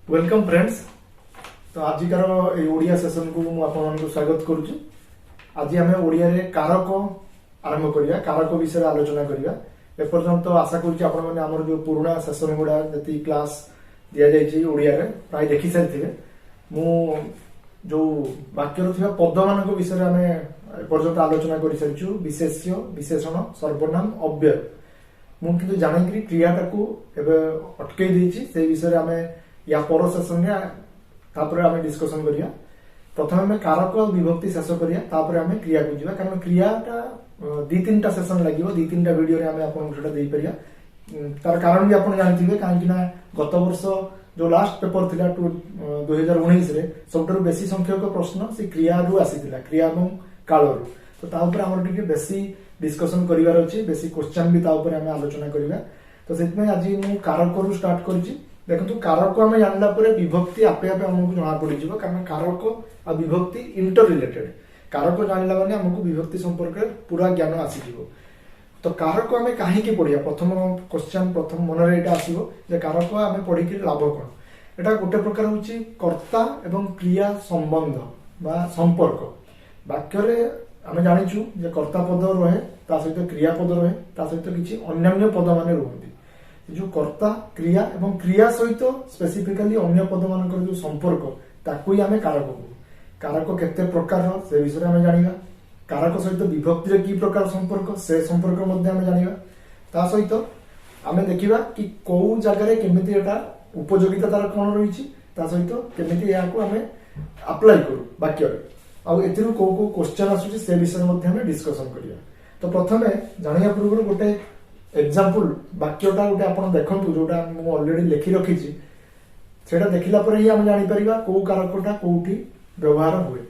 Welcome friends. तो आजिकार Odia session को मुझे स्वागत करुच्ची। आज आम ओडिया रे कारक आरंभ करिया, कारक विषय आलोचना करिया। एपर्यंत आशा करुच्ची आपण माने हमर जो पुराना सेशन गुडा जति क्लास दिया जायछि ओडिया रे प्राय देखि सारिथिबे। मु जो वाक्यर थिबा पद मानक विषय रे आमे एपर्यंत आलोचना करि सारिछु। विशेष्य, विशेषण, सर्वनाम, अव्यय। मु किंतु जानिकरी क्रियाटा को एबे अटकै देछि। से विषय रे आमे या पर सेशन रे तापर आमे डिस्कशन करिया। प्रथम आमे कारक और विभक्ति शेष करिया, तापर आमे क्रिया को जिवा। कारण क्रियाटा दी तीनटा सेशन लागिवो, दी तीनटा वीडियो रे आमे आपन सेटा देई परिया। तार कारण भी आपन जानिथिबे, काहेकि ना गत वर्ष जो लास्ट पेपर थिला 2019 रे सबटरो बेसी संख्यक प्रश्न से क्रिया रु आसीथिला, क्रिया एवं काल रु। तो ता ऊपर हमर टिके बेसी डिस्कशन करिवार अछि, बेसी क्वेश्चन भी ता ऊपर आमे आलोचना करिवा। तो सेतमे आज मु कारक रु स्टार्ट करछि। देखो कारक आम जानला विभक्ति आपे आपे आमको जना पड़ जाए, कारण कारक आ विभक्ति इंटर रिलेटेड। कारक जानला माने आमको विभक्ति संपर्क पूरा ज्ञान आसीजिवो। तो कारक आम कहीं पढ़िया, प्रथम क्वेश्चन प्रथम मन में आसो जे कारक आम पढ़ी लाभ कौन। एटा गोटे प्रकार होची कर्ता एवं क्रिया संबंध बा संपर्क। वाक्य आम जानिचु जे कर्ता पद रहे, ता सहित क्रिया पद रहे, ता सहित किछि अन्य पद माने रहନ୍ତି। जो कर्ता क्रिया एवं क्रिया सहित स्पेसिफिकली अन्य पद मानकर जो संपर्क ताकू ही आमे कारक कहू। कारक केते प्रकार से विषय आमे जानिबा। कारक सहित विभक्ति रे की प्रकार संपर्क से संपर्क मध्ये आमे जानिबा। ता सहित आमे देखिबा कि कोउ जगह रे केमिति एटा उपयोगिता तार कोन रहिछि, ता सहित केमिति या को आमे अप्लाई करू वाक्य रे। आ एथिरु को क्वेश्चन आसुछि से विषय मध्ये आमे डिस्कशन करिया। तो प्रथमे जानिया पूर्व गोटे एग्जांपल वाक्यटा गोटे आपण देखंतु, जोटा मु ऑलरेडी लिखि रखिछि। सेटा देखिला पर ही हम जानि परिबा को कारकटा कोउठी व्यवहार हुए।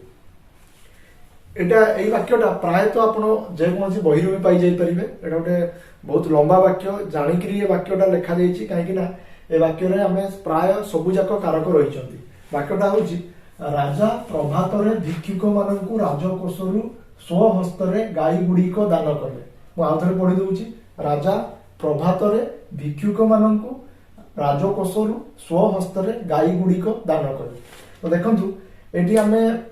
एटा एई वाक्यटा प्राय तो आपण जे कोनसी बही रो पाई जाई परिबे। एटा गोटे बहुत लंबा वाक्य, जानि करी ए वाक्यटा लिखा जाईछि, काहे कि ना ए वाक्य रे हमें प्राय सबु जाक कारक रहिचंती। वाक्यटा होछि राजा प्रभातरे भिक्षुक माननकु राजकोषरु स्वहस्तरे गाई गुडी को दान करले। मु आउथरे पढि दउछि। राजा प्रभातरे भिक्षुक माननकु राजकोषरु स्वहस्तरे गाई गुडी को दान करले। तो देखंतु एटी हमें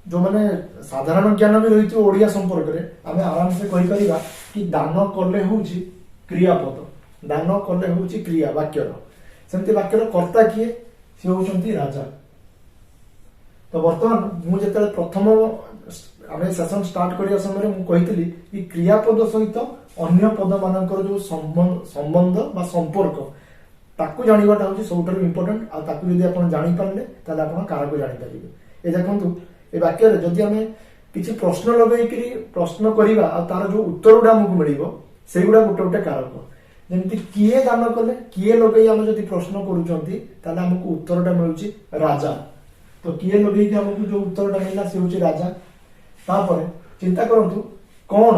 जो माने साधारण ज्ञान भी रही ओडिया संपर्क रे आमे आराम से कहि परिबा कि दान करले होउछि क्रियापद, दान करले होउछि क्रिया वाक्यर। सेमति वाक्यर कर्ता किए, से होउछंती राजा। तो वर्तमान मु जेते प्रथम आमे सेशन स्टार्ट करिया समय मु कहितली कि क्रियापद सहित अन्य पद मानकर जो संबंध बा संपर्क ताकू जानिबाटा होछि सबठारु इंपोर्टेंट। आ ताकू जदि आपण जानि पारले ताले आपण कारक जानि परिबे। ए देखंतु ए वाक्य रे जदि आमे किछि प्रश्न लगै करी प्रश्न करिबा आ तार जो उत्तरडा हमकु मिलिबो सेगुडा गोटे गोटे कारक। जेमति किए दान कले, किए लगै आमे जदि प्रश्न करूचंती ताले हमकु उत्तरडा मिलुछि राजा। तो किए लगै कि हमकु जो उत्तरडा मिलला से होछि राजा। तापर चिंता करंतु कोन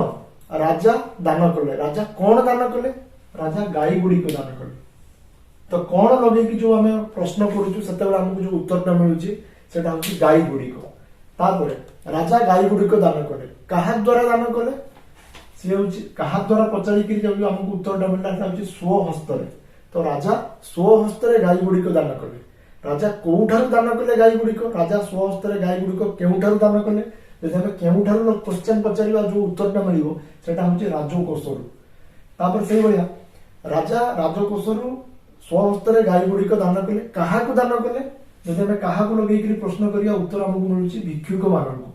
राजा दान कले, राजा कौन दान कले, राजा गाई गुडी को दान कले। तो कौन लगे कि जो हमें प्रश्न करूछु सेते बेला हमकु जो उत्तरटा मिलुछि सेटा होछि गाई गुडी को। तापर राजा गाई गुडी को दान कले, काहा द्वारा दान कले, से होछि काहा द्वारा पचारि कि जो हमकु उत्तरटा मिलला सेटा होछि स्वहस्तरे। तो राजा स्वहस्तरे गाई गुडी को दान कले। राजा कोउठारु दान कले गाई गुडी को, राजा स्वहस्तरे गाई गुडी को केउठारु दान कले। जदि हमें केउठारु क्वेश्चन पचारिबा जो उत्तरटा मिलिबो सेटा होछि राजकोषरु। तापर सेही भलिया राजा राजकोषरु स्वहस्तरे गाई गुडी को दान कले, काहा को दान कले। जदि हमें काहा को लगै कि प्रश्न करिया उत्तर हमकु मिलुछि भिक्षुक माननकु।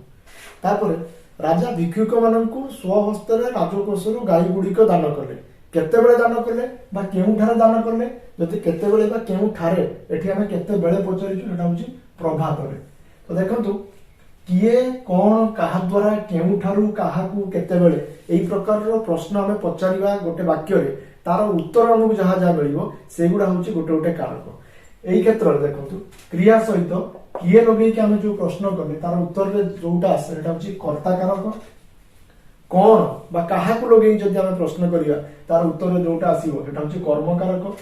तापर राजा भिक्षुक माननकु स्वहस्तरे राजकोषरु गाई गुडी को दान कले। केते बेले दान कले बा केउठारे दान कले, जदि केते बेले बा केउठारे एठी हमें केते बेले पचारिछु एटा होछि प्रभातरे। तो देखंतु किए कौन काहा द्वारा केउठारु काहाकू केते बेले एई प्रकार रो प्रश्न हमें पचारिबा गोटे वाक्य रे तार उत्तर हमकु जहा जहा मिलिबो सेगुडा होछि गोटे गोटे कारक। एई क्षेत्र रे देखंतु क्रिया सहित किए लगै कि हमें जो प्रश्न करले तार उत्तर रे जोटा आसे एटा होछि कर्ता कारक। कौन बा काहाकू लगै जदि हमें प्रश्न करिया तार उत्तर रे जोटा आसीबो एटा होछि कर्म कारक।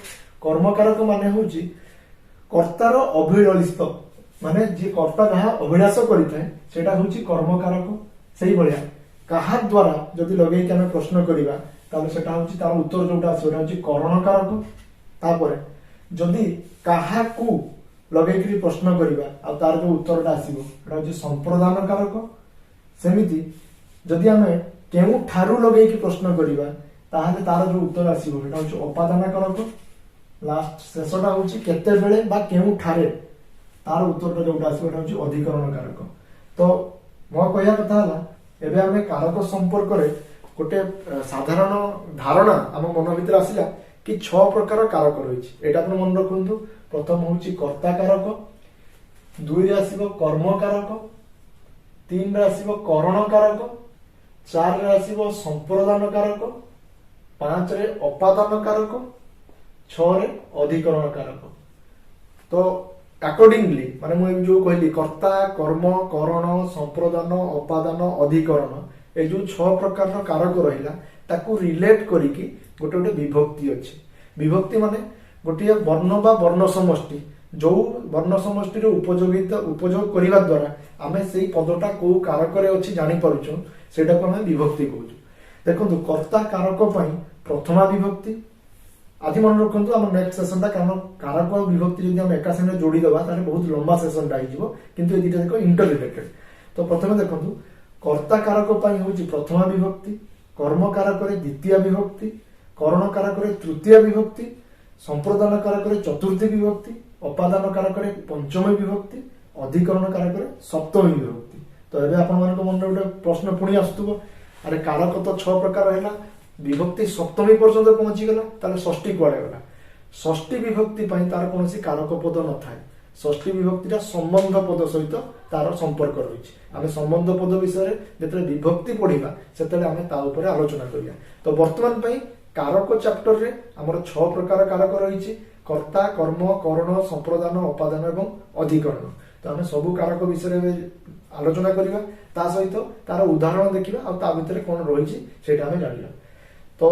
कर्म कारक माने होछि कर्तार अभिलषित, माने जे कर्ता जहा अभिलाष करिथाय सेटा होछि कर्म कारक। सेही भलिया काहा द्वारा जदि लगै कि हमें प्रश्न करिबा ताले सेटा होछि तार उत्तर जोटा सेटा होछि करण कारक। तापर जदि काहाकू लगे प्रश्न करवा आ तार जो उत्तरटा आसीबो एटा होची संप्रदान कारक। सेमिति जदि आमे केउ ठारू लगे प्रश्न करवा ताहले तार जो उत्तर आसीबो एटा होची अपादान कारक। लास्ट शेषटा होची केते बेले बा केउ ठारे तार उत्तरटा जोटा आसीबो एटा होची अधिकरण कारक। तो मो कहया कथा हला एबे आमे कारक संपर्क रे गोटे साधारण धारणा आम मन भीतर आसिला कि 6 प्रकार कारक रही। एटा अपन मन रखु। प्रथम होची कर्ता कारक, 2 रे आसीबो कर्म कारक, 3 रे आसीबो करण कारक, 4 रे आसीबो संप्रदान कारक, 5 रे अपादान कारक, 6 रे अधिकरण कारक। तो अकॉर्डिंगली माने मु जो कहली कर्ता कर्म करण संप्रदान अपादान अधिकरण ए जो 6 प्रकार कारक रहिला ताकू रिलेट करिकी गोटे गोटे विभक्ति अछि। विभक्ति माने गोटे वर्ण बा वर्ण समष्टि जो वर्ण समष्टि रे उपयोगिता उपयोग करिवा द्वारा आमे सेई पदटा को कारक रे अछि जानि पारुछु सेटा को हम विभक्ति कहूछु। देखंतु कर्ता कारक पई प्रथमा विभक्ति आज मन रखु। आम नेक्स्ट सेशन कारण कारक और विभक्ति जब हम एका संगे जोड़ी दबा तारे बहुत लंबा सेशन हो किंतु ये दुटा इंटर रिलेटेड। तो प्रथम देखो कर्ता कारक होची प्रथमा विभक्ति, कर्म कारक रे द्वितीय विभक्ति, करण कारक रे तृतीय विभक्ति, संप्रदान कारक रे चतुर्थी विभक्ति, अपादान कारक रे पंचम विभक्ति, अधिकरण कारक रे सप्तमी विभक्ति। तो एबे आपन मन को मन रे प्रश्न पुणी आस्तुबो अरे कारक तो 6 प्रकार हैला विभक्ति सप्तमी पर्यंत पहुंची गला ताले षष्ठी कुआडे गला। षष्ठी विभक्ति पई तार कोनोसी कारक पद न थाए। षष्ठी विभक्तिटा संबंध पद सहित तार संपर्क रहिछि। आमे संबंध पद विषय रे जेतले विभक्ति पढिबा सेतले आमे ता ऊपर आलोचना करिया। तो वर्तमान पई कारक चैप्टर रे हमर 6 प्रकार कारक रहिछि कर्ता कर्म करण संप्रदान अपादान एवं अधिकरण। तो आमे सब कारक विषय रे आलोचना करिबा ता सहित तार उदाहरण देखिबा आ ता भितरे कोन रहिछि सेटा आमे जानिबा। तो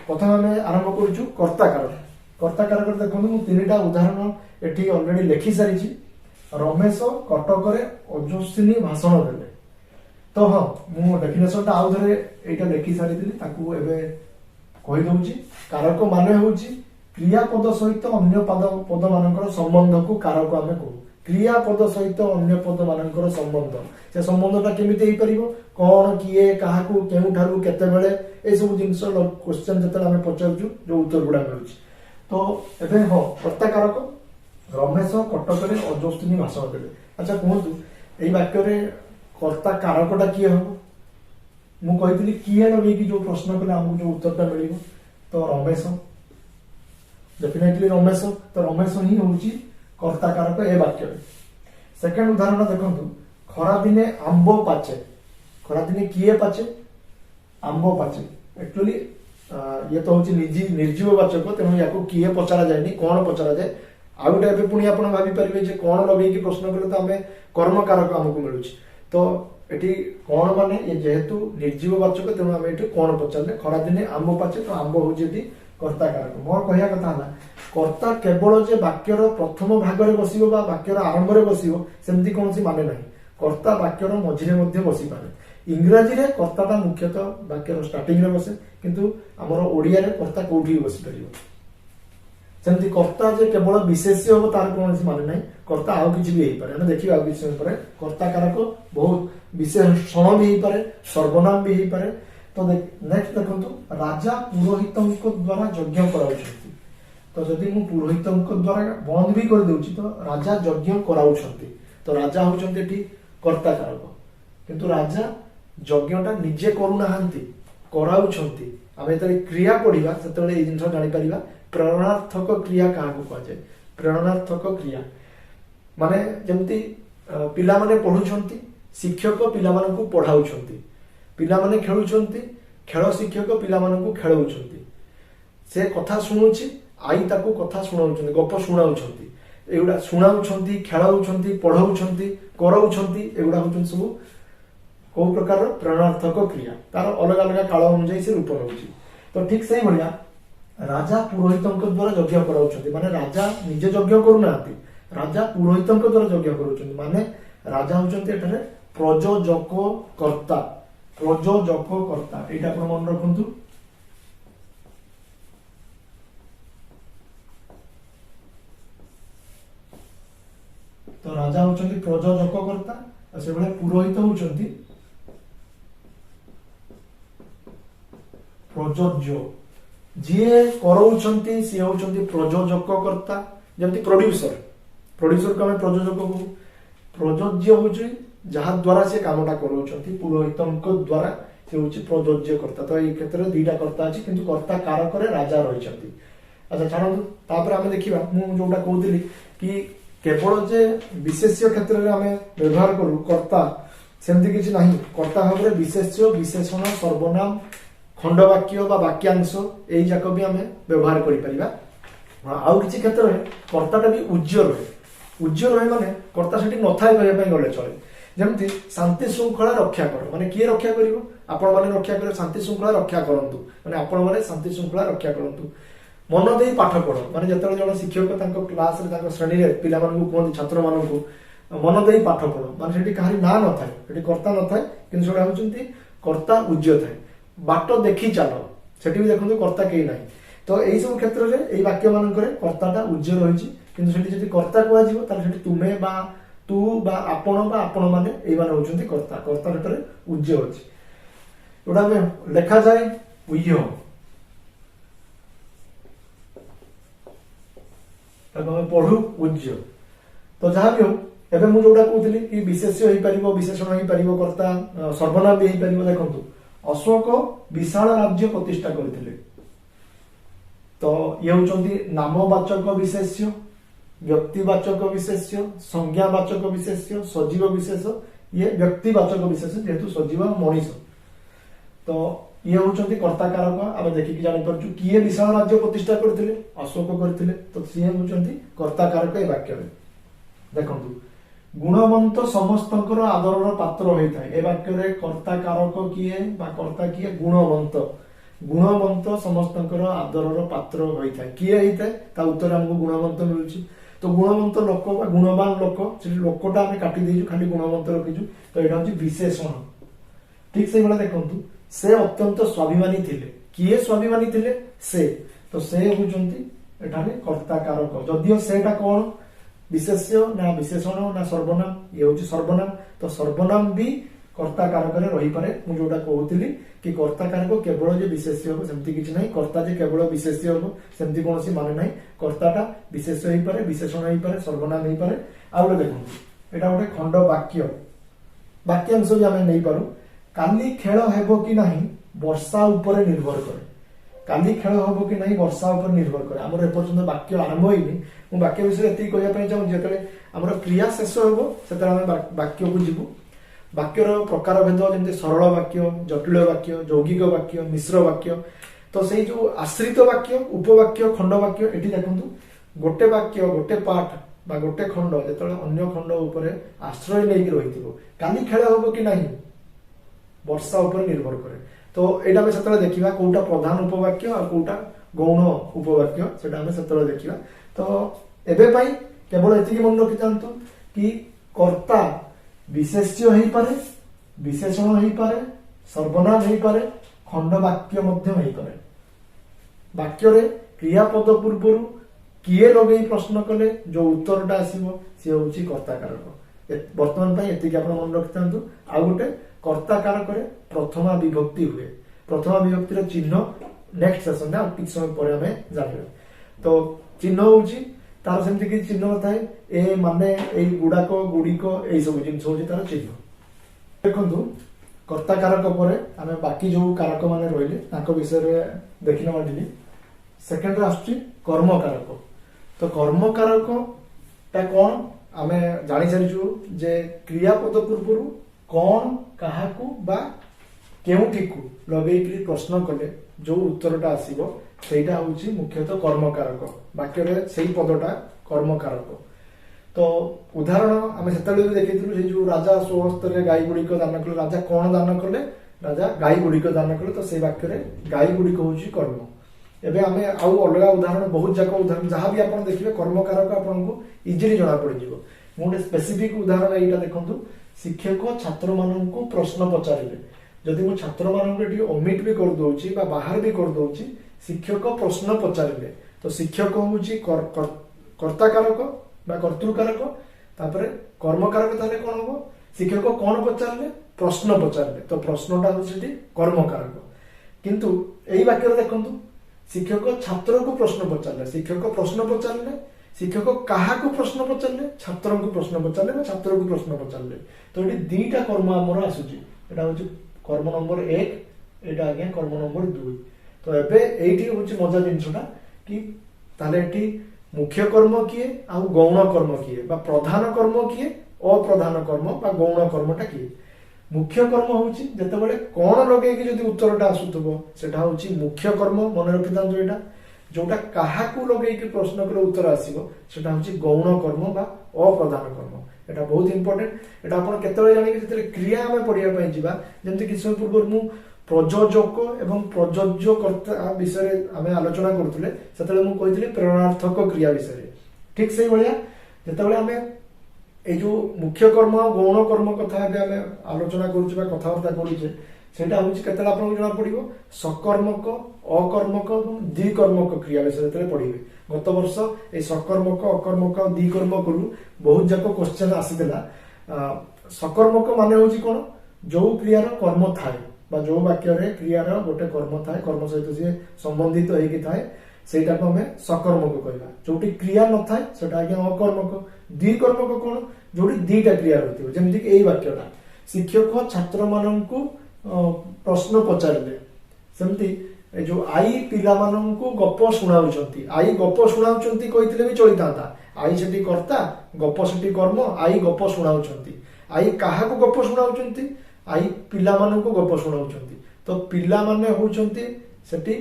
प्रथम आम आरंभ करुचु कर्ता कारक। कर्ता कारक देखो मु 3टा उदाहरण एठी ऑलरेडी लिखि सारी। रमेश कटक रे ओजस्विनी भाषण देले। तो हाँ मु डेफिनेशनटा आउ थरे एटा लिखि सारी दिली ताकू एबे कहि दउची। कारक माने होची क्रियापद सहित अन्य पद मानकर संबंध को कारक आमे कहू। क्रियापद सहित अन्य पद मानकर संबंध से संबंधटा केमिति हेइ परिबो कोन किए काहाकू केउ ठारू केते बेले ए सब जिंस क्वेश्चन जतले आमे पचारजु जो उत्तर गुडा मिलुची। तो एबे हो कर्ता कारक रमेश कटक रे ओजस्विनी भाषण देले। अच्छा कहतु एई वाक्य रे कर्ता कारकटा किए हो मु कहितली किए लगे कि जो प्रश्न कले हमहु जो उत्तरटा मिलिबो तो रमेश डेफिनेटली रमेश। तो रमेश ही होची कर्ता कारक ए वाक्य रे। सेकंड उदाहरण देखंतु खरा दिने आंबो पाचे। खरा दिने किए पाचे आंबो पाचे। एक्चुअली ये तो होची निर्जीव वाचक तेणु याको किए पचरा जायनी कोन पचरा जाय। आ गोटे एबे पुणी आपण भाबी परिबे जे कोन लगे कि प्रश्न कले तो हमें कर्म कारक हमकु मिलुची। तो एठी कोन माने ये जेहेतु निर्जीव वाचक तेणु हमें एठी कोन पचरले खरा दिने आंबो पाचे तो आंबो होची एठी कर्ता कारक। मोर कहया कथा हला कर्ता केवल जे वाक्यर प्रथम भाग रे बसिबो बा वाक्यर आरंभ रे बसिबो सेमति कोनसी माने नाही। कर्ता वाक्यर मझिरे मध्ये बसि पारे। इंग्राजी रे कर्ताटा मुख्यतः वाक्यर स्टार्टिंग रे बसे किंतु हमर ओडिया रे कर्ता कोठी बसि परिबो। सेमति कर्ता जे केवल विशेष्य हो तार कोनसी माने नाही। कर्ता आउ किछि भी हेइ पारे। हम देखिबा आ किछि परे कर्ता कारक बहुत विशेषण भी हेइ पारे सर्वनाम भी हेइ पारे। तो नेक्स्ट देखंतु राजा पुरोहितंक द्वारा यज्ञ कराउछंती। तो जदि मु पुरोहितंक द्वारा बंद भी कर देउछि तो राजा यज्ञ कराउछंती। तो राजा होउछंती एठी कर्ता कारक किंतु राजा यज्ञटा निजे करू नाहंती कराउछंती। आमे तरे क्रिया पढिबा सेतले ए जिंस जानि परिबा प्रेरणार्थक क्रिया काहाकू कह जाय। प्रेरणार्थक क्रिया माने जेमति पिला माने पढुछंती शिक्षक पिला मानकू पढाउछंती। पिला माने खेलुछंती खेल शिक्षक पिला मानकू खेलउछंती। से कथा सुनुछि आई ताकू कथा सुनाउछंती गप सुनाउछंती। एगुडा सुनाउछंती खेलाउछंती पढाउछंती कराउछंती एगुडा होछन सब को प्रकार प्रेरणार्थक क्रिया तार अलग अलग काल अनुसार से रूप नउछि। तो ठीक सही भलिया राजा पुरोहितंक द्वारा यज्ञ कराउछंती माने राजा निजे यज्ञ करू नाहंती राजा पुरोहितंक द्वारा यज्ञ करूछंती माने राजा होछंती एठारे प्रयोजक कर्ता। प्रयोजक कर्ता एटा आपण मन रखंतु। तो राजा होचंती प्रयोजक कर्ता से भले पुरोहित होचंती प्रयोज्य जीए करौछंती सी होचंती प्रयोजक कर्ता जेमती प्रोड्यूसर प्रोड्यूसर को हमें प्रयोजक को प्रयोज्य होची जहा द्वारा से कामटा करौछंती पुरोहितଙ୍କ द्वारा से होची प्रयोज्य कर्ता तो ए क्षेत्र में दुईटा कर्ता अछि किंतु कर्ता कारक रे राजा रहिछंती अच्छा छाड़ू तापर आमे देखिबा मु जोटा कहउतली कि केवल जे विशेष्य क्षेत्र में आमे व्यवहार करू कर्ता सेमती किछि नाही कर्ता भाबरे विशेष्य विशेषण सर्वनाम खंडवाक्य बा वाक्यांश एई जाक भी आमे व्यवहार करि परिबा आउ किछि क्षेत्र में कर्ताटा भी उज्ज्य रहे माने कर्ता सेठी नथाय कहय पय गले चले जेमती शांति श्रृंखला रक्षा कर माने किए रक्षा करिवो आपण माने रक्षा करे शांति श्रृंखला रक्षा करंतु माने आपण माने शांति श्रृंखला रक्षा करंतु मन दे पाठ पढ़ माने जतले जण शिक्षक तांको क्लास रे तांको श्रेणी रे पिला मानकु कोन छात्र मानकु मन दे पाठ पढ़ माने सेठी कहारी ना न थाए सेठी कर्ता न थाए किंतु सेटा होचंती कर्ता उज्ज्य थाए बाट देखि चलो सेठी भी देखंतु कर्ता केही नाही तो एई सब क्षेत्र रे एई वाक्य मानक रे कर्ताटा उज्ज्य रहिछि किंतु सेठी जदि कर्ता को आजिवो ताले सेठी तुमे बा तू बा आपण माने एई माने होचंती कर्ता कर्ता रे उज्ज्य अछि ओडा में लिखा जाए उज्ज्य पढ़ू उज्ज्य तो जहाँ भी हो एवं मुझे जोटा कहूली कि विशेष्य हो पार विशेषण हो पार कर्ता सर्वनाम भी हो पार देखु अशोक विशाल राज्य प्रतिष्ठा करते तो ये होचंती नामवाचक विशेष्य व्यक्तिवाचक विशेष्य संज्ञावाचक विशेष्य सजीव विशेष ये व्यक्तिवाचक विशेष जेहेतु सजीव मनीष तो ये होचंती कर्ता कारक आमे देखिकी जानि परछु किए विशाल राज्य प्रतिष्ठा करथिले अशोक करथिले तो सीए होचंती कर्ता कारक ए वाक्य रे देखंतु गुणवंत समस्तंकर आदरर पात्र होइथाय ए वाक्य रे कर्ता कारक किए बा कर्ता किए गुणवंत समस्तंकर आदरर पात्र होइथाय किए होइथाय ता उत्तर हमको गुणवंत मिलुची तो गुणवंत लोक बा गुणवान लोक से लोकटा हमें काटी देजु खाली गुणवंत रखिजु तो एटा होची विशेषण ठीक से बला देखंतु से अत्यंत स्वाभिमानी थिले किए स्वाभिमानी थिले से तो से होचंती एठारे कर्ता कारक जदियो सेटा कोन विशेष्य ना विशेषण ना सर्वनाम ये होची सर्वनाम तो सर्वनाम भी कर्ता कारक रे रही पारे मु जोटा कहउतली कि कर्ता कारक केवल जे विशेष्य हो सेमती किछ नाही कर्ता जे केवल विशेष्य हो सेमती कोनसी माने नाही कर्ताटा विशेष्य होई पारे विशेषण होई पारे सर्वनाम होई पारे आउले देखु एटा गोटे खंड वाक्यांश भी आमे नै पारू काली खेल हेबो कि नाही वर्षा ऊपर निर्भर करे काली खेल हेबो कि नाही वर्षा ऊपर निर्भर करे हमर एपर्यंत वाक्य आरंभ होइनी मु वाक्य विषय एति कहिया पय चाहू जेतले हमर क्रिया शेष हेबो सेतले हम वाक्य को जिवु वाक्यर प्रकार भेद जेमते सरल वाक्य जटिल वाक्य यौगिक वाक्य मिश्र वाक्य तो सेई जो आश्रित वाक्य उपवाक्य खंड वाक्य एठी देखंतु गोटे वाक्य गोटे पाठ बा गोटे खंड जेतले अन्य खंड ऊपर आश्रय लेके रहिथिबो काली खेल हेबो कि नाही वर्षा ऊपर निर्भर करे तो एटा में सेतले देखिबा कोटा प्रधान उपवाक्य और कोटा गौण उपवाक्य सेटा हमें सेतले देखिबा तो एबे पई केवल एतिकी मन रखि जानतु कि कर्ता विशेष्य हेई पारे विशेषण हेई पारे सर्वनाम हेई पारे खंड वाक्य मध्य हेई पारे वाक्य रे क्रियापद पूर्वरु किए लगेई प्रश्न कले जो उत्तरटा आसीबो से होची कर्ता कारक वर्तमान पई एतिकी आपण मन रखि जानतु आ गोटे कर्ता कारक रे प्रथमा विभक्ति हुए प्रथमा विभक्ति रो चिन्ह नेक्स्ट सेशन में किछ समय पर हमें जानिबे तो चिन्ह होची तार सेमति कि चिन्ह थाए ए माने ए गुडाको गुडीको ए सब जिंस होची तार चिन्ह देखंतु कर्ता कारक परे हमें बाकी जो कारक माने रहिले ताको विषय रे देखिना माडिली सेकंड रे आछी कर्म कारक तो कर्म कारक ता कोन हमें जानि सारिछु जे क्रियापद पूर्वरु कौन काहाकू बा केउठीकू लगेइकरी प्रश्न कले जो उत्तरटा आसीबो सेटा होची मुख्यतः कर्मकारक वाक्य रे सेही पदटा कर्मकारक तो उदाहरण आमे सेतले देखिथिलु जे जो राजा सोहस्त रे गाई गुडी को दान कले राजा कोन दान कले राजा गाई गुडी को दान कले तो सेही वाक्य रे गाई गुडी को होची कर्म एबे आमे आउ अलगा उदाहरण बहुत जाक उदाहरण जहां भी आपण देखिबे कर्मकारक आपनको इजीली जणा पड़ि जिवो मोटे स्पेसिफिक उदाहरण एटा देखंतु शिक्षक छात्र मानू प्रश्न पचारे जदि मो छात्र मानक ओमिट भी कर दउची बा बाहर भी कर दउची शिक्षक प्रश्न पचारे तो शिक्षक होची कर्ता कारक बा कर्तृकारक तापर कर्मकारक ताले कौन हम शिक्षक कौन पचारे प्रश्न पचारे तो प्रश्नटा हूँ कर्मकारक किंतु यही वाक्य देखु शिक्षक छात्र को प्रश्न पचारे शिक्षक प्रश्न पचारे शिक्षक क्या प्रश्न पचारे छात्र को प्रश्न पचारे छात्र को प्रश्न पचारे तो ये दीटा कर्म आमर आसूची हूँ कर्म नंबर 1 एटा आज्ञा कर्म नंबर 2 तो एबे एठी होची मजा जिनसटा कि ताले एठी मुख्य कर्म किए आ गौण कर्म किए बा प्रधान कर्म किए अप्रधान कर्म बा गौण कर्मटा किए मुख्य कर्म होची जेतेबेले कोन लगे कि जदी उत्तरटा आसुतबो सेटा होची मुख्य कर्म मन रखिता जोइटा जोटा काहाकू लगे कि प्रश्न कर उत्तर आसीबो सेटा होची गौण कर्म बा अप्रधान कर्म एटा बहुत इंपोर्टेंट एटा आपण केतेबेले जानि कि जेतेबेले क्रिया हमें पढिया पई जिबा जेंति कि समय पूर्व मु प्रयोजक एवं प्रयोज्यकर्ता विषय आम आलोचना करुले से मुझे प्रेरणार्थक क्रिया विषय ठीक से भाया जिते आम जो मुख्य कर्म गौण कर्म कथा आम आलोचना करुचे कथबार्ता करुचे सेटा हूँ के जना पड़ो सकर्मक अकर्मक और द्विकर्मक क्रिया विषय जो पढ़े गत वर्ष ये सकर्मक अकर्मक द्विकर्मक बहुत जाक क्वेश्चन आसीला सकर्मक मान हूँ कौन जो क्रियार कर्म थाए जो वाक्य क्रियार गोटे कर्म थाए कर्म सहित सी संबंधित होगी थाए सेटा को हमें सकर्मक कहवा जो क्रिया न थाए सेटा आज्ञा अकर्मक द्विकर्मक कौन जो दीटा क्रिया रही जमीक यही वाक्यटा शिक्षक छात्र मान प्रश्न पचारे सेमती जो आई पिला मानू गप शुणाउछंती आई गप शुणाउछंती कहिथिले भी चलता आई सेठी कर्ता गप सेठी कर्म आई गप शुणाउछंती आई काहाको गप शुणाउछंती आई पिला मानू गप शुणाउछंती तो पिला माने होउछंती सेठी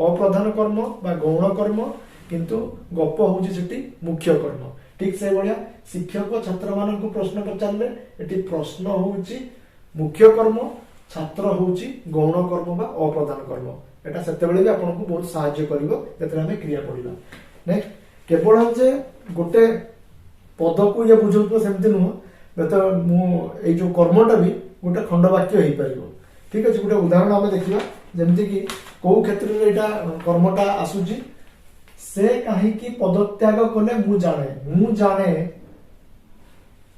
अप्रधान कर्म बा गौण कर्म किंतु गप होउछि सेठी मुख्य कर्म ठीक से भलिया शिक्षक छात्र मानू प्रश्न पचारे एटी प्रश्न होउछि मुख्य कर्म छात्र होउछि गौण कर्म बा अप्रधान कर्म एटा सेतेबेले भी आपनको बहुत सहायता करिवो जेतरा हमें क्रिया पढिबा नेक्स्ट केवल जे गोटे पद को ये बुझौतो सेमति नु तो मु ए जो कर्मटा भी गोटे खंड वाक्य हेई परिबो ठीक अछि गोटे उदाहरण हमें देखिबा जेमति कि को क्षेत्र रे एटा कर्मटा आसुजी से काहे कि पदत्याग कले मु जाने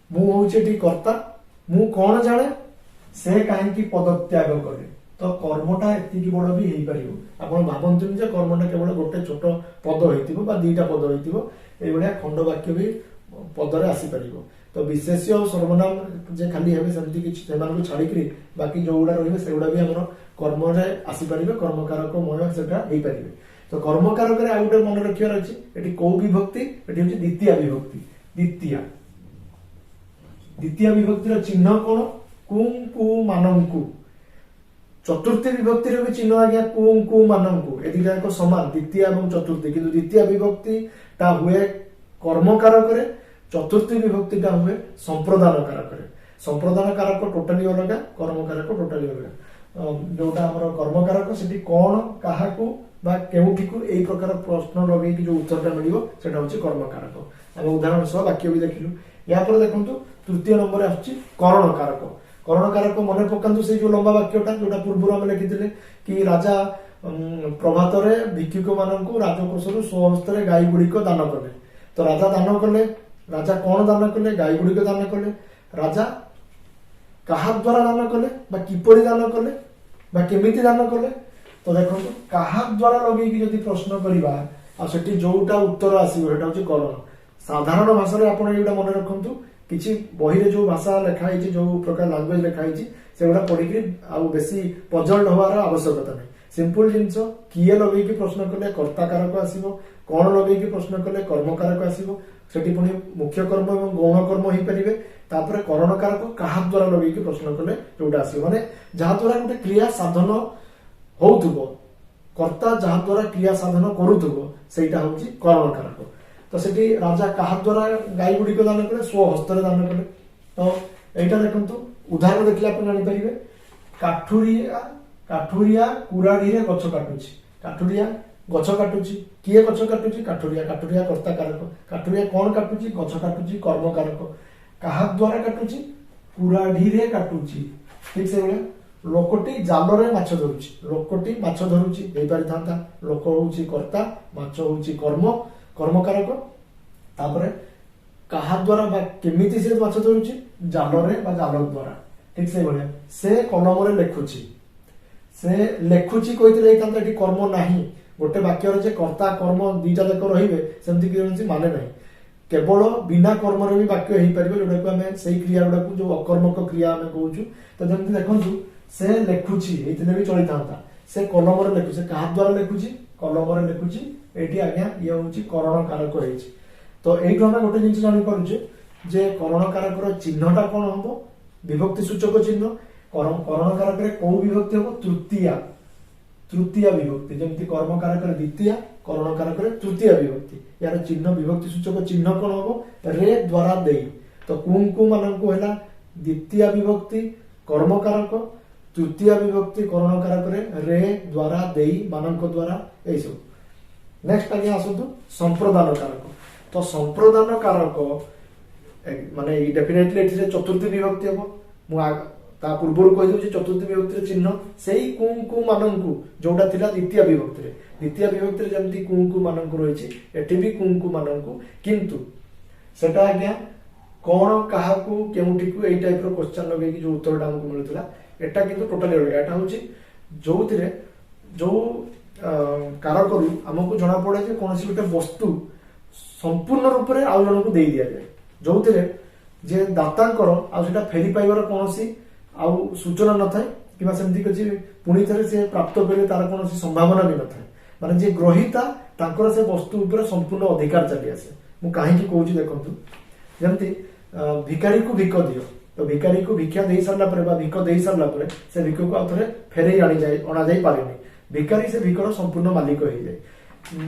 मु होउछि टी कर्ता मु कोन जाने से कहीं पदत्याग करे तो कर्मटा एति बड़ भी हो पार आप भावतुनि जे कर्मटा केवल गोटे छोट पद हो दीटा पद हो खंड वाक्य भी पदरे आसीपर तो विशेष्य और सर्वनाम जे खाली हे सेमती किसी छाड़ी बाकी जो गुड़ा रही से भी आम कर्म आसीपर कर्मकारक मय से तो कर्मकारक आ गए मन रखार अच्छी ये कौ विभक्ति ये हूँ द्वितीय विभक्ति द्वितीय विभक्तिर चिन्ह कौन कुं कु मानंकु चतुर्थी विभक्ति भी चिन्ह आज्ञा कुं कु मानंकु ए दुटा एक समान द्वितीय और चतुर्थी किंतु द्वितीय विभक्ति ता हुए कर्मकारक रे चतुर्थी विभक्ति ता हुए संप्रदान कारक टोटाली अलग कर्मकारक टोटाली अलग जोटा हमर कर्मकारक सेठी कोन काहाकू बा केउठीकू एई प्रकार प्रश्न लगे कि जो उत्तरटा मिलिबो सेटा होची कर्मकारक हम उदाहरण सह वाक्य भी देखिलु या पर देखंतु तृतीय नंबर आछि करणकारक मन पकातु से जो लंबा वाक्यटा जोटा पूर्व आम लिखी कि राजा प्रभात भिक्षुक मानक राजकोषर स्वहस्त गाई गुड़िक दान कले तो राजा दान कले राजा कौन दान कले गाई गुड़िक दान कले राजा क्या द्वारा दान कले किपरि दान कले केमिति दान कले तो देखो क्या द्वारा लगे जदि प्रश्न करवा आठी जोटा उत्तर आसटा हूँ करण साधारण भाषा आप मन रखु किसी बही रे जो भाषा लिखाई जो प्रकार लैंग्वेज लिखाई से गुड़ा पढ़ी बेसी पजल्ड हवार आवश्यकता नहीं सिंपल जिनस किए लगे प्रश्न कले कर्ता कारक आसो कौन लगे प्रश्न कले कर्मकारक आसो सेठी पुणी मुख्य कर्म और गौण कर्म हो पारे तापर करण कारक क्या द्वारा लगे प्रश्न कले जोटा आसो माने जहाद्वारा गोटे क्रिया साधन होउथुबो कर्ता जहाद्वारा क्रिया साधन करुथुबो सेटा हूँ करण कारक तो सेठी राजा क्या द्वारा गाई गुड़िक दान कले स्वहस्त दान कले तो यहाँ देखो उदाहरण देखिए आप जानीपर काठुरिया कुराढ़ी गछ काटुची काठुरिया गछ काटुची किए गछ काटुची काठुरिया कर्ता कारक काठुरिया कौन काटुची गछ काटुची कर्म कारक क्या द्वारा काटुची कुराढ़ी काटुची ठीक से लोकटी जालरे माछ धरुची लोकटी माछ धरुची हो पारि था लोक हूँ कर्ता माछ हूँ कर्मकारक तापर କାହା ଦ୍ୱାରା ବା କେମିତି ସେ ମାଛ ଧରୁଛି, ଜାଲରେ ବା ଜାଲ ଦ୍ୱାରା। ଠିକ ସେଇଭଳିଆ ସେ କଲମରେ ଲେଖୁଛି। ସେ ଲେଖୁଛି କହିଥିଲେ ହେଇଥାନ୍ତା, ଏଠି କର୍ମ ନାହିଁ। ଗୋଟେ ବାକ୍ୟରେ ଯେ କର୍ତ୍ତା କର୍ମ ଦିଟା ଯାକ ରହିବେ ସେମିତି କିଛି ମାନେ ନାହିଁ। କେବଳ ବିନା କର୍ମରେ ବି ବାକ୍ୟ ହେଇପାରିବ, ଯୋଉଟାକୁ ଆମେ ସେଇ କ୍ରିୟା ଗୁଡାକୁ ଯୋଉ ଅକର୍ମକ କ୍ରିୟା ଆମେ କହୁଛୁ। ତ ଯେମିତି ଦେଖନ୍ତୁ, ସେ ଲେଖୁଛି ହେଇଥିଲେ ବି ଚଳିଥାନ୍ତା। ସେ କଲମରେ ଲେଖୁଛି, ସେ କାହା ଦ୍ୱାରା ଲେଖୁଛି, କଲମରେ ଲେଖୁଛି। ଏଇଠି ଆଜ୍ଞା ଇଏ ହଉଛି କରଣ କାରକ ହେଇଛି। ତ ଏଇଠୁ ଆମେ ଗୋଟେ ଜିନିଷ ଜାଣିପାରୁଛେ ଯେ କରଣ କାରକର ଚିହ୍ନଟା କଣ ହବ, ବିଭକ୍ତି ସୂଚକ ଚିହ୍ନ। କରଣ କାରକରେ କୋଉ ବିଭକ୍ତି ହବ, ତୃତୀୟା ବିଭକ୍ତି। ଯେମିତି କର୍ମ କାରକରେ ଦ୍ୱିତୀୟା, କରଣ କାରକରେ ତୃତୀୟା ବିଭକ୍ତି। यार चिन्ह विभक्ति सूचक चिन्ह कौन हम, रे द्वारा दे। तो कु मानक है द्वितीय विभक्ति कर्म कारक, तृतीय विभक्ति करण कारक रे द्वारा दे मानक द्वारा यही सब। नेक्स्ट आगे आसतु संप्रदान कारक। तो संप्रदान कारक माने डेफिनेटली चतुर्थी विभक्ति हम। ता पूर्व कही चतुर्थी विभक्ति चिन्ह से कु मानू जोटा थिला द्वितीय विभक्ति जमती कु मानक रही एटी भी कु मानू, किंतु सेटा आज्ञा कौन क्या केउठी को एई टाइप रो क्वेश्चन लगे जो उत्तरटा हमको मिलुतला। एटा किंतु टोटली अलग। एटा होची जोथिरे जो कारक रु हमको जणा पड़े जे कोनसी गोटे वस्तु संपूर्ण रूप से आउ जन को दे दिया जाए, जोथिरे जे दातांकर आ सेटा फेरी पाइबार कोनसी आउ सूचना न थाए कि सेमती किसी पुणी थे से प्राप्त करेंगे तार कौन संभावना भी न थाए। माने जे ग्रहिता तांकर से वस्तु ऊपर संपूर्ण अधिकार चली आसे। मु काहे कहूँ देखंतु, जमती भिकारी को भिक दियो, तो भिकारी को भिक्षा दे सारला परे बा भिक दे सारला परे से भिक को आउथरे फेरे आनी जाय अना जाय पारेनी। भिकारी से भिकर संपूर्ण मालिक हो जाए।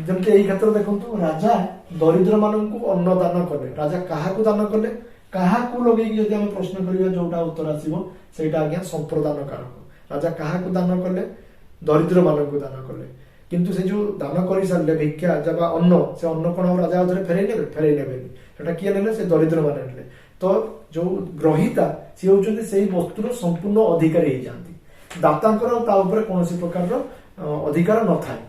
जमती एई क्षेत्र देखंतु राजा दरिद्र माननकु अन्न दान कले। राजा काहाकु दान कले, काहाकु लगे जदि हम प्रश्न करिया जोटा उत्तर आसीबो सेटा आज्ञा संप्रदान कारक। राजा काहाकु दान कले, दरिद्र माननकु दान कले। किंतु से जो दान कर सारे भिक्षा जब अन्न से अन्न कौन राजा उधर फेरई ने सेटा किए ने से दरिद्र मान ने। तो जो ग्रहिता सी होचंती से वस्तुर संपूर्ण अधिकारी हो जाती। दातांकर ता ऊपर कौन प्रकार अधिकार न थाए।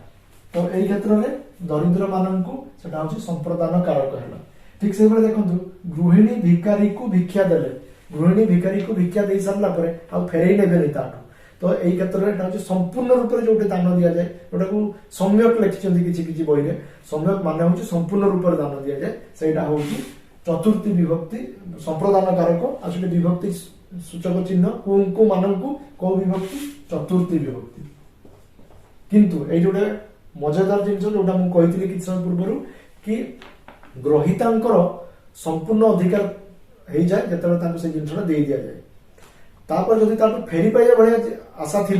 तो यही क्षेत्र में दरिद्र माननकु सेटा होची संप्रदान कारक है। ठीक से देखंतु गृहिणी भिकारी को भिक्षा देले, गृहिणी भिकारी को भिक्षा दे सारला परे आ फेरई नेबेनी ताठो। तो यही क्षेत्र में संपूर्ण रूप से जो दान दि जाए, जोटा को सम्यक लिखिं किसी बही में सम्यक माने हूँ संपूर्ण रूप से दान दि जाए, से चतुर्थी विभक्ति संप्रदान कारक। आसले विभक्ति सूचक चिन्ह कु मानू कौ विभक्ति, चतुर्थी विभक्ति। किंतु ये जोटे मजेदार जिन जोटा मुझे किसी समय पूर्व कि ग्रहितांकर संपूर्ण अधिकार हो जाए जो से जिनसा दे दि जाए। तापर जदि फेरी पाइबा भाया आशा थी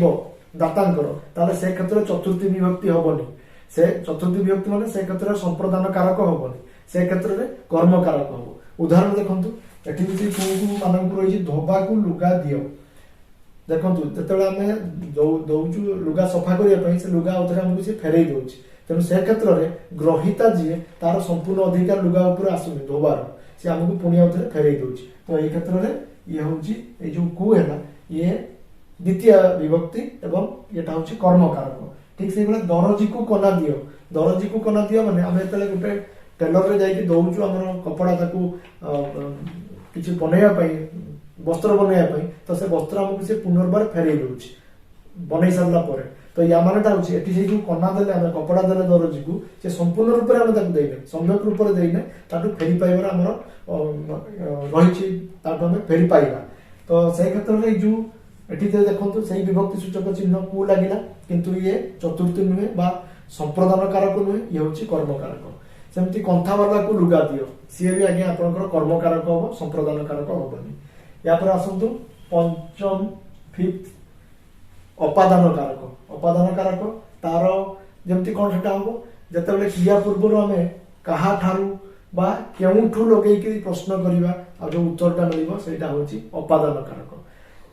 दातांकर ताले से क्षेत्र चतुर्थी विभक्ति हबनी। से चतुर्थी विभक्ति माने से क्षेत्र संप्रदान कारक हबनी, से क्षेत्र में कर्म कारक हम। उदाहरण देखंतु एठी किसी कु मानक रही धोबा को लुगा दियो। देखंतु जतबेला आमे दउचु लुगा सफा करिया पई से लुगा उतरे हमकु से फेरई दउछि। तेणु से क्षेत्र में ग्रहिता जी तार संपूर्ण अधिकार लुगा ऊपर आसुनी धोबार, से हमको पुणी उतरे फेरई दउछि। तो यही क्षेत्र में ये हूँ ये जो कु है ये द्वितीय विभक्ति एवं ये हूँ कर्म कारक। ठीक से दरजी को कना दियो, दरजी को कना दियो माने आम जो गोटे टेलर रे जाइए दौचु आम कपड़ा किसी बनवाई वस्त्र बनवाई, तो से वस्त्र आमको से पुनर्बार फेरई दउछि बन सारा पर। तो या मानटा हूँ ये जो कना देले आम कपड़ा देले दरजी को से संपूर्ण रूप से देने सम्यक रूप से देने फेरी पाइबार आम रही फेरी पाइबा। तो से क्षेत्र में जो एटी देखो से विभक्ति सूचक चिन्ह कु लगिला, किंतु ये चतुर्थी नुहे बा संप्रदान कारक नुहे, ये हूँ कर्म कारक। सेमती कंथा वाला को लुगा दियो, सी भी आज्ञा आपंकर कर्म कारक हम, संप्रदान कारक हेनी। या आसतु पंचम फिफ्थ अपादान कारक। अपादान कारक तार जमती कौन से हम जिते क्रिया पूर्व आम क्या बा केउठू लगे प्रश्न करवा आ जो उत्तरटा मिल से अपादान कारक।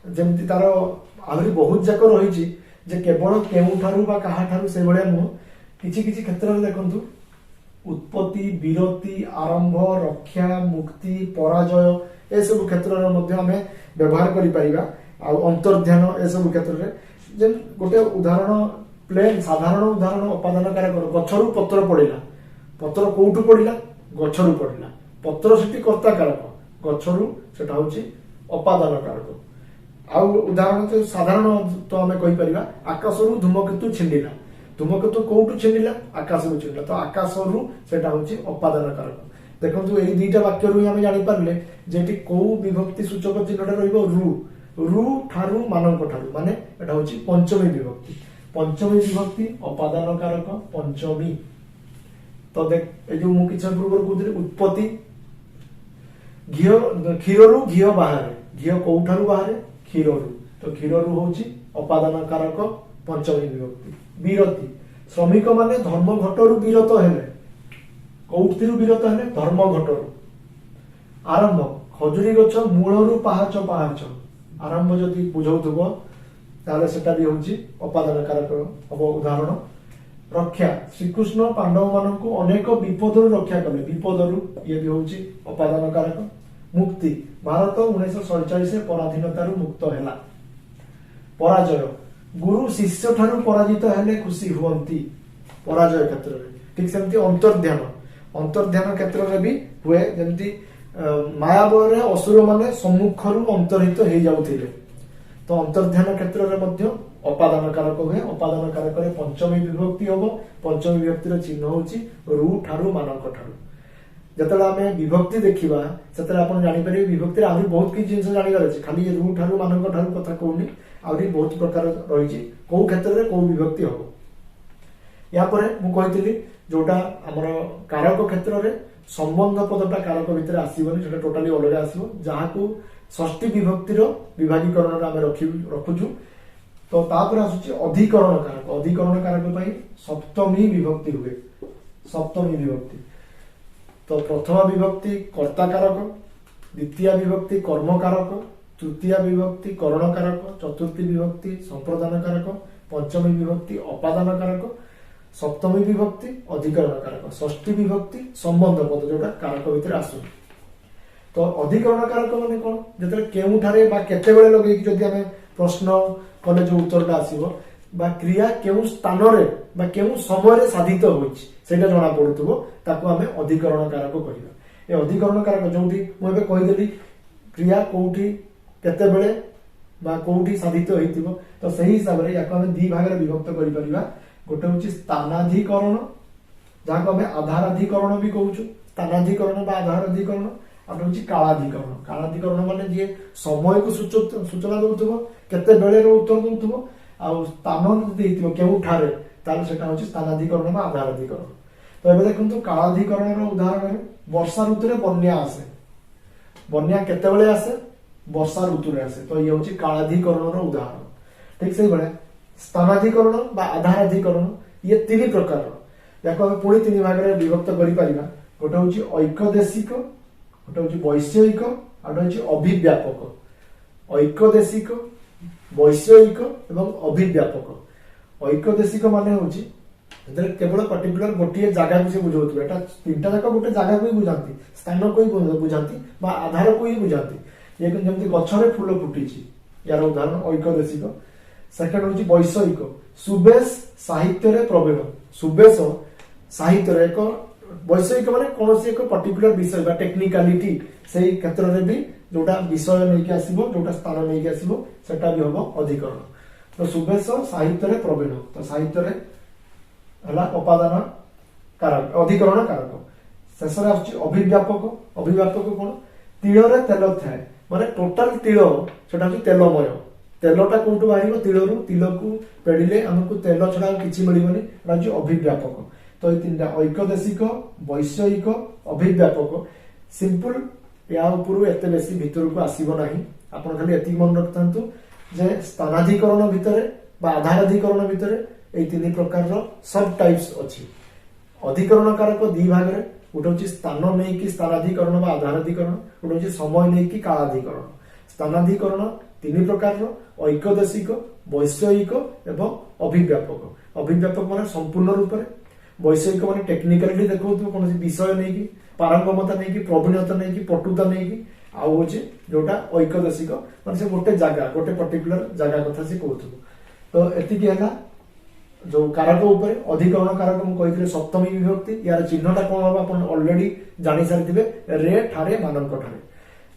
जमती तार आहरी बहुत जाक रही केवल केउठारू बा कहाठारू से भाया नुह। किछि किछि क्षेत्र में देखंतु उत्पत्ति, विरति, आरंभ, रक्षा, मुक्ति, पराजय ए सब क्षेत्र में व्यवहार करिपरिबा। आ अंतर्ध्यान ए सब क्षेत्र में जेन गोटे उदाहरण प्लेन साधारण उदाहरण अपादान कारक गछरु पत्र पड़िला, पत्र कोउठू पड़िला, गछरु पड़िला। पत्र सीटी कर्ता कारक गछरु सेटा होची अपादान कारक। आउ उदाहरण तो साधारण तो आम कही परिबा आकाशरु धूमकेतु छिंडिला। धूमकेतु कोउटु छिंडिला आकाशरु छिंडिला तो आकाशरु सेटा होची अपादान कारक। देखंतु एई दुईटा वाक्य रु हम जानि पारले जेटी को विभक्ति सूचक चिन्हटा रहइबो रु ठारू मानक ठारू माने एटा होची पंचमी विभक्ति। पंचमी विभक्ति अपादान कारक पंचमी। तो देख ए जो मु किछ पूर्व कहउतली उत्पत्ति घियो क्षीररु घियो बाहरे घियो कोउठारू बाहरे क्षीररु तो क्षीररु होची अपादान कारक पंचमी विभक्ति। विरति श्रमिक माने धर्म घटरु विरत हेले कौथिरु विरत हेले धर्म घटरु। आरंभ खजुरी गछ मूलरु पाहाच पाहाच आरंभ जदि बुझौथबो ताले सेटा भी होची अपादान कारक हबो। उदाहरण रक्षा श्रीकृष्ण पांडव मानकु अनेक विपदरु रक्षा कले विपदरु ये भी होची अपादान कारक। मुक्ति भारत 1947 पराधीनतारु मुक्त हैला। पराजय गुरु शिष्य ठारू पराजित हेले खुशी हुअंती पराजय क्षेत्र में। ठीक सेमती अंतर्ध्यान क्षेत्र में भी हुए जेमती मायाबल असुर माने सम्मुखरु अंतर्हित हो जाउथिले तो अंतर्ध्यान क्षेत्र में मध्य अपादान कारक हुए। अपादान कारक रे पंचमी विभक्ति होबो। पंचमी विभक्तिर चिन्ह होची रु ठारू मानक ठारू। जतला आमे विभक्ति देखिबा सेतला आपण जानि परिबे विभक्तिर आहुरी बहुत कि जिंस जानिबार अछि खाली रु ठारू मानक ठारू कथा कहउनी आहुरी बहुत प्रकार रहिछि को क्षेत्र रे को विभक्ति होबो। या परे मु कहितली जोटा हमर कारक क्षेत्र रे संबंध पदटा कारक भितर आसीबनी सेटा टोटली अलग आसीबो जहाकू षष्ठी विभक्तिर विभागीकरण रे आमे रखुछु। तो तापर आसुची अधिकरण कारक। अधिकरण कारक पई सप्तमी विभक्ति हुए। सप्तमी विभक्ति तो प्रथम विभक्ति कर्ता कारक द्वितीय विभक्ति कर्म कारक तृतीय विभक्ति करण कारक चतुर्थी विभक्ति संप्रदान कारक पंचमी विभक्ति अपादान कारक सप्तमी विभक्ति अधिकरण कारक षष्ठी विभक्ति संबंध पद जोटा कारक भितर आसु। तो अधिकरण कारक माने कोन जेतले केउठारे बा केते बेले लगै कि जदि हमें प्रश्न कले जो उत्तरटा आसीबो बा क्रिया केउ स्थान रे बा केउ समय रे साधित होइछि सेटा जणा पडुतबो ताको हमें अधिकरण कारक कहिबा। ए अधिकरण कारक जोंठी मु एबे कहि देली क्रिया कोउठी केते बेले बा कोउठी साधित होइतिबो तो सही हिसाब रे याको हमें दी भाग रे विभक्त करि परिबा। गोटे होची स्थानाधिकरण जाको हमें आधाराधिकरण भी कहउछु। स्थानाधिकरण बा आधाराधिकरण और होची कालाधिकरण। कालाधिकरण माने जे समय को सूचना दउथबो केते बेले रो उत्तर दउथबो आ स्थान देइतिबो केउ ठारे ताले सेटा होची स्थानाधिकरण बा आधाराधिकरण। तो एबे देखंतु कालाधिकरण रो उदाहरण वर्षा ऋतु रे बन्या आसे। बन्या केते बेले आसे वर्षा ऋतु रे आसे तो ये होची कालाधिकरण रो उदाहरण। ठीक सही बळे स्थानाधिकरण बा आधाराधिकरण ये तीन प्रकार याको हम पुणी तीन भाग रे विभक्त करि परिबा। गोटे होची ऐक्यदेशिक गोटे होची वैषयिक और होची अभिव्यापक। ऐक्यदेशिक वैषयिक एवं अभिव्यापक। ऐक्यदेशिक माने होची केवल पर्टिकुलर गोटे जगह को से बुझौथबे एटा तीनटा जाक गोटे जगह को ही बुझांती स्थान को ही बुझांती बा आधार को ही बुझांती। ये जेमति गछरे फूल फुटिछि यार उदाहरण ऐक्यदेशिक। सेकेंड होची वैषयिक सुबेश साहित्य रे प्रवीण। सुबेश साहित्य रे एक वैषयिक माने कोनोसी एक पर्टिकुलर विषय बा टेक्निकलिटी सेही क्षेत्र रे भी जोटा विषय नै के आसीबो जोटा स्थान नै के आसीबो सेटा भी होबो अधिकरण। तो सुबेश साहित्य रे प्रवीण तो साहित्य रे हला अपादान कारक अधिकरण कारक। शेष रे आछि अभिव्यापक। अभिव्यापक कोन तिळ रे तेल थाए माने टोटल तिळ सेटा होची तेलमय। तेलटा कोठु बाहिबो तिळरु तिलकु पेडिले हमकु तेल छडा किछि मिलिबनी राजु अभिव्यापक। तो ए तीनटा ऐक्यदेशिक वैषयिक अभिव्यापक सिंपल या ऊपर एते बेसी भितर को आसीबो नाही। आपण खाली एति मन रखतंतु जे स्थानाधिकरण भितरे बा आधाराधिकरण भितरे ए तीन प्रकार रो सब टाइप्स अछि। अधिकरण कारक दी भाग रे गोटे होची स्थान नै कि स्थानाधिकरण बा आधाराधिकरण गोटे होची समय नै कि कालाधिकरण। स्थानाधिकरण तीन प्रकार रो ऐक्यदेशिक वैषयिक एवं अभिव्यापक। अभिव्यापक माने संपूर्ण रूप रे वैषयिक माने टेक्निकलिटी देखौथु कोनोसी विषय नै कि पारंगमता नै कि प्रवीणता नै कि पटुता नै कि आ होची जोटा ऐक्यदेशिक माने से गोटे जागा गोटे पर्टिकुलर जागा कथा से कहथु। तो एति कि हला जो कारक उपरे अधिकरण कारक मु कहिथिले सप्तमी विभक्ति यार चिन्हटा कोन हम अपन ऑलरेडी जानि सारिथिबे रे ठारे मानक ठारे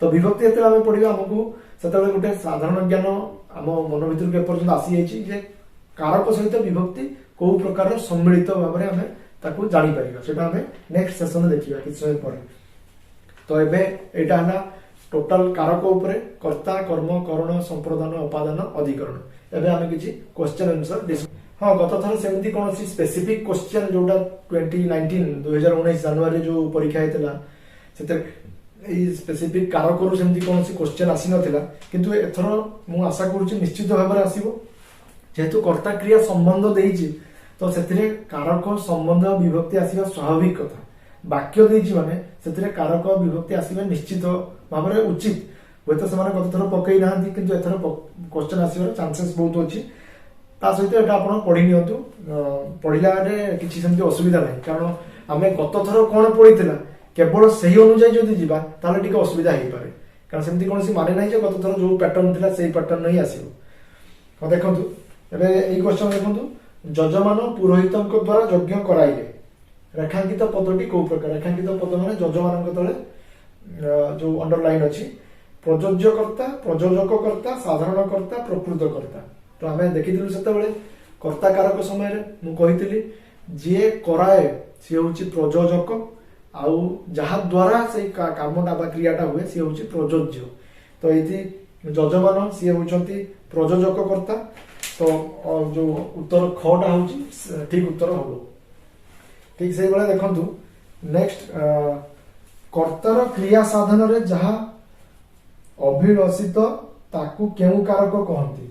तो विभक्ति एते हम पढिबा हमकु सेतबे गुटे साधारण ज्ञान हम मन भितर के पर्यंत आसी जाइछि जे कारक सहित विभक्ति को प्रकार सम्मिलित भाव में हमें ताकू जानी परिबा सेटा हमें नेक्स्ट सेशन देखिबा किछ समय पर तो एबे एटा हला टोटल कारक उपरे कर्ता कर्म करण संप्रदान उपादान अधिकरण एबे हमें किछि क्वेश्चन आंसर हाँ गत थर सेमती कौन स्पेसिफिक क्वेश्चन जोटा 2019 जनवरी जो परीक्षा होता से स्पेसिफिक कारक सेमती कौन क्वेश्चन आसी नथिला किंतु एथर मु आशा करूची निश्चित भाव में आसीबो जेहेतु कर्ता क्रिया संबंध देइची तो सेथिरे कारक संबंध विभक्ति आसीबा स्वाभाविक कथा वाक्य देइची माने सेथिरे कारक विभक्ति आसीबा निश्चित भाव में उचित होय तो समान गत थर पकई नाहंती किंतु एथर क्वेश्चन आसीबार चांसेस बहुत अछि ता सहित एटा आपण पढि नियंतु पढिला रे किछि सेमती असुविधा नाही कारण आमे गत थर कोन पढितला केवल सही अनुसार जदि जीवा ताले टिके असुविधा हेई पारे कारण सेमती कोनसी माने नाही जे गत थर जो पैटर्न थिला सेही पैटर्न नहीं आसीबो हो देखंतु एबे एई क्वेश्चन देखंतु जजमान पुरोहितंक द्वारा यज्ञ कराइले रेखांकित पदटी को प्रकार रेखांकित पद माने जजमानक तळे जो अंडरलाइन अछि प्रयोज्यकर्ता प्रयोजककर्ता साधारणकर्ता प्रकृतकर्ता तो आमे देखिथिलु सेते बेले कर्ता कारक समय रे मु कहितली जे कराए से होची प्रयोजक आउ जहा द्वारा से कामटा बा क्रियाटा हुए से होची प्रयोज्य तो एथि जजमान से होचंती प्रयोजककर्ता तो जो उत्तर खटा होची ठीक उत्तर हबो ठीक से बेले देखंतु नेक्स्ट कर्तार क्रिया साधन रे जहा अभिलषित ताकू केउ कारक कहंती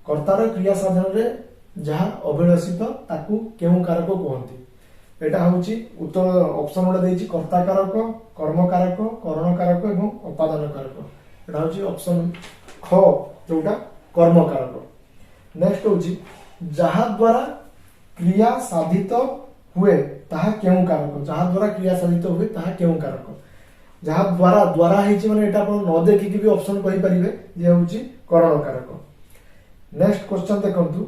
कर्तार क्रिया साधन रे जहा अभिलषित ताकू केउ कारक कहंती एटा होची उत्तर ऑप्शन उडा देछि कर्ता कारक कर्म कारक करण कारक एवं उपादान कारक एटा होची ऑप्शन ख जोटा कर्म कारक नेक्स्ट होची जहा द्वारा क्रिया साधित हुए ताहा केउ कारक जहा द्वारा क्रिया साधित हुए ताहा केउ कारक जहा द्वारा द्वारा हेछि माने एटा आपण न देखि कि भी ऑप्शन कहि परिबे जे होची करण कारक नेक्स्ट क्वेश्चन देखंतु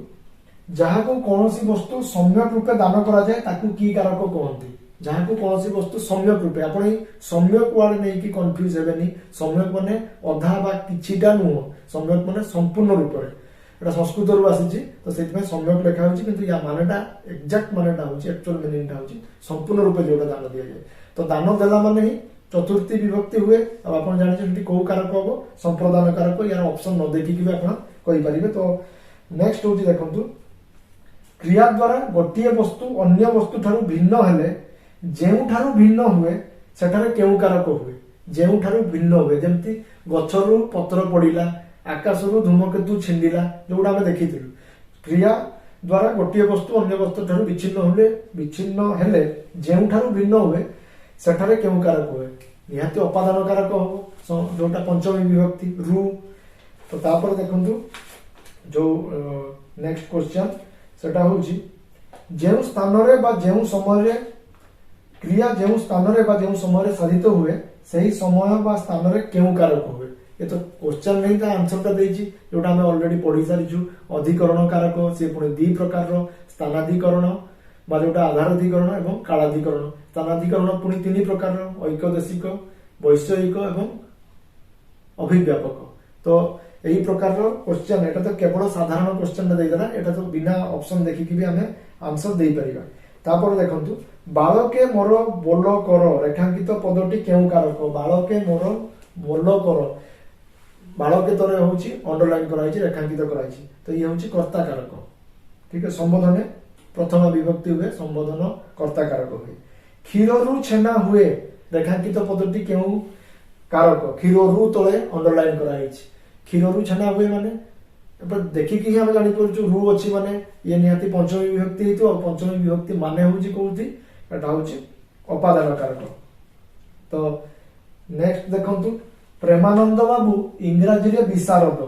जहा को कोनोसी वस्तु सम्यक रूपे दान करा जाय ताकू की कारक कहंती जहा को कोनोसी वस्तु सम्यक रूपे आपण सम्यक वाले नै कि कंफ्यूज हेबेनी सम्यक माने अधा बा किछिटा नुह सम्यक माने संपूर्ण रूपे एटा संस्कृत रु आसीची तो सेति में सम्यक लिखा होची किंतु या मानेटा एग्जैक्ट मानेटा होची एक्चुअल मीनिंगटा होची संपूर्ण रूपे जोटा दान दिया जाय तो दान देला माने ही चतुर्थी विभक्ति हुए अब आपण जानि जे को कारक होबो संप्रदान कारक यार ऑप्शन न देखि कि आपण कहि परिबे तो नेक्स्ट होची देखंतु क्रिया द्वारा गोटिए वस्तु अन्य वस्तु ठारू भिन्न हेले जेउ ठारू भिन्न हुए सेठारे केउ कारक हुए जेउ ठारू भिन्न हुए जेमति गछरु पत्र पडिला आकाशरु धूमकेतु छिंडिला जोडा हम देखिथिलु क्रिया द्वारा गोटिए वस्तु अन्य वस्तु ठारू विच्छिन्न हेले जेउ ठारू भिन्न हुए सेठारे केउ कारक हुए निहाती उपादान कारक हो जोटा पंचमी विभक्ति रु तो तापर देखंतु जो नेक्स्ट क्वेश्चन सेटा होची जेउ स्थान रे बा जेउ समय रे क्रिया जेउ स्थान रे बा जेउ समय रे साधित हुए सही समय बा स्थान रे केउ कारक हुए ये तो क्वेश्चन नहीं था आंसर ता देछि जोटा हम ऑलरेडी पढी सारिछु अधिकरण कारक से पुणी दी प्रकार रो स्थानाधिकरण बा जोटा आधाराधिकरण एवं कालाधिकरण स्थानाधिकरण पुणी तीन प्रकार रो ऐकदेशिक वैषयिक एवं अभिव्यापक तो यही प्रकार रो क्वेश्चन एटा तो केवल साधारण क्वेश्चन दे देला एटा तो बिना ऑप्शन देखि कि भी हमें आंसर दे परिबा तापर देखंतु बालके मोर बोल कर रेखांकित पदटी केउ कारक बालके मोर बोल कर बालके तरे होची अंडरलाइन कराइछि रेखांकित कराइछि तो ये होची कर्ता कारक ठीक है संबोधन प्रथम विभक्ति हुए संबोधन कर्ता कारक हुए क्षीररु छेना हुए रेखांकित पदटी केउ कारक क्षीररु तळे अंडरलाइन कराइछि क्षीररु छेना हुए माने देखि कि हम जानि परछु रु अछि माने ये निहाती पंचमी विभक्ति हेतु और पंचमी विभक्ति माने होची कोउथि एटा होची उपादान कारक तो नेक्स्ट देखंतु प्रेमानंद बाबू इंग्रजी रे विशारद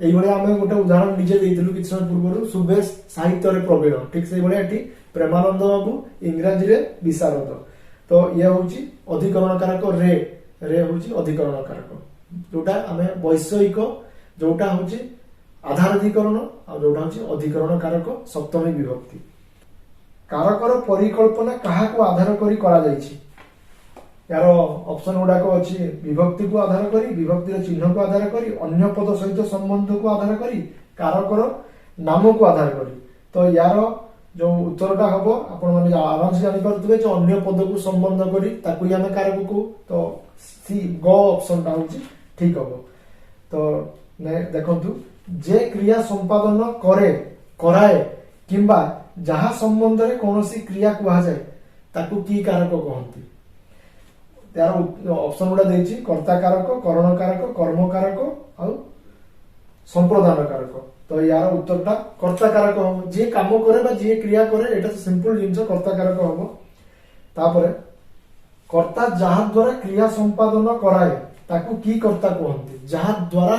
एई बळे आमे गोटे उदाहरण निजे देइथिलु किछ समय पूर्व सुबेश साहित्य रे प्रवीण ठीक से बळे एठी प्रेमानंद बाबू इंग्रजी रे विशारद तो ये होची अधिकरण कारक रे होची अधिकरण कारक जोटा आमे वैषयिक जोटा होची आधाराधिकरण जोटा हूँ अधिकरण कारक सप्तमी विभक्ति। कारकर परिकल्पना क्या आधार करी करा जायछि? यार ऑप्शन गुड़ाक अच्छी विभक्ति को आधार करी, विभक्तिर चिन्ह को आधार करी, अन्य पद सहित संबंध को आधार करी, कारकर नाम को आधार करी। तो यार जो उत्तरटा हम आपण मैंने आराम से जानीपे जो अन्य पद को संबंध करी ताकू ही आम कारक को, तो सी ग ऑप्शन टा हूँ ठीक हम। तो देखंतु जे क्रिया संपादन करे कराए किंबा जहा संबंध रे कोनोसी क्रिया कहा जाए ताकू की कारक कहंती। यार ऑप्शन गुड़ा देछि कर्ता कारक, करण कारक, कर्म कारक और संप्रदान कारक। तो यार उत्तरटा कर्ता कारक हम, जे काम करे बा जे क्रिया करे एटा सिंपल जिंस कर्ता कारक हम। तापरे कर्ता जहा द्वारा क्रिया संपादन कराए ताकू की कर्ता कहंती, जहा द्वारा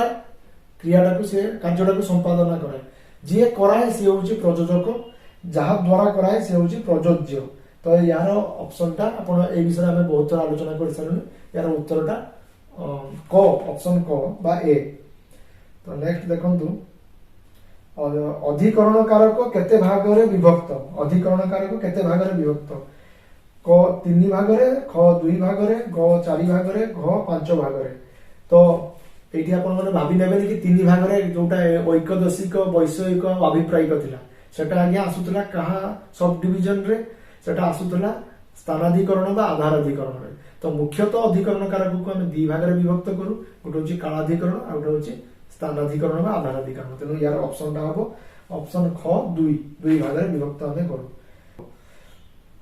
क्रियाटा को से कार्यटा को संपादन कराए। जे कराए से होची प्रयोजक, जहा द्वारा कराए से होची प्रयोज्य। तो यार ऑप्शन टा आपण ए विषय में बहुत थोड़ा आलोचना कर सारे। यार उत्तरटा क ऑप्शन क बा ए। तो नेक्स्ट देखंतु अधिकरण कारक केते भाग रे विभक्त? अधिकरण कारक केते भाग रे विभक्त? क 3 भाग रे, ख 2 भाग रे, ग 4 भाग रे, घ 5 भाग रे। तो एठी आपण माने भाबी नेबेनी कि 3 भाग रे जोटा ऐकदशिक वैषयिक अभिप्रायिक थिला सेटा आज्ञा आसुतला कहा सब डिवीजन रे, सेटा आसुतला स्थानाधिकरण बा आधाराधिकरण रे। तो मुख्यतः अधिकरण कारक को हम 2 भाग रे विभक्त करू, गोटे होची कालाधिकरण आ गोटे होची स्थानाधिकरण बा आधाराधिकरण। तेनु यार ऑप्शन टा हबो ऑप्शन ख 2 भाग रे विभक्त हमें करू।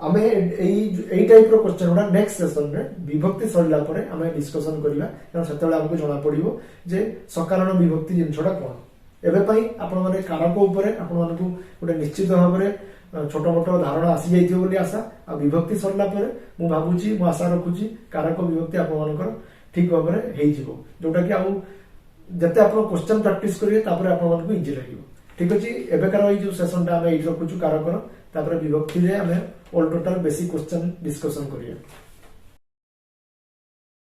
आमे एई टाइप रो क्वेश्चन गुडा नेक्स्ट सेशन रे विभक्ति सरला परे आमे डिस्कशन करिवा, कारण सेतेबेला हमको जणा पड़िबो जे सकारण विभक्ति जिनछडा कोन। एबे पई आपण माने कारक ऊपर आपण मानकू गोटे निश्चित भाव में छोट मोट धारणा आसी जाइथिबो बोली आशा। आ विभक्ति सरला परे मु भाबुची मु आशा रखुची कारक विभक्ति आपण मानकर ठीक भाव में हेइ जिवो, जोटा कि आउ जते आपण क्वेश्चन प्रैक्टिस करिवे तापर आपण मानकू इजी लागिवो। ठीक अछि, एबेकार एई जो सेशन टा आमे एइ रखुछु कारकर, तापर विभक्ति रे आमे all total basic question discussion करिया।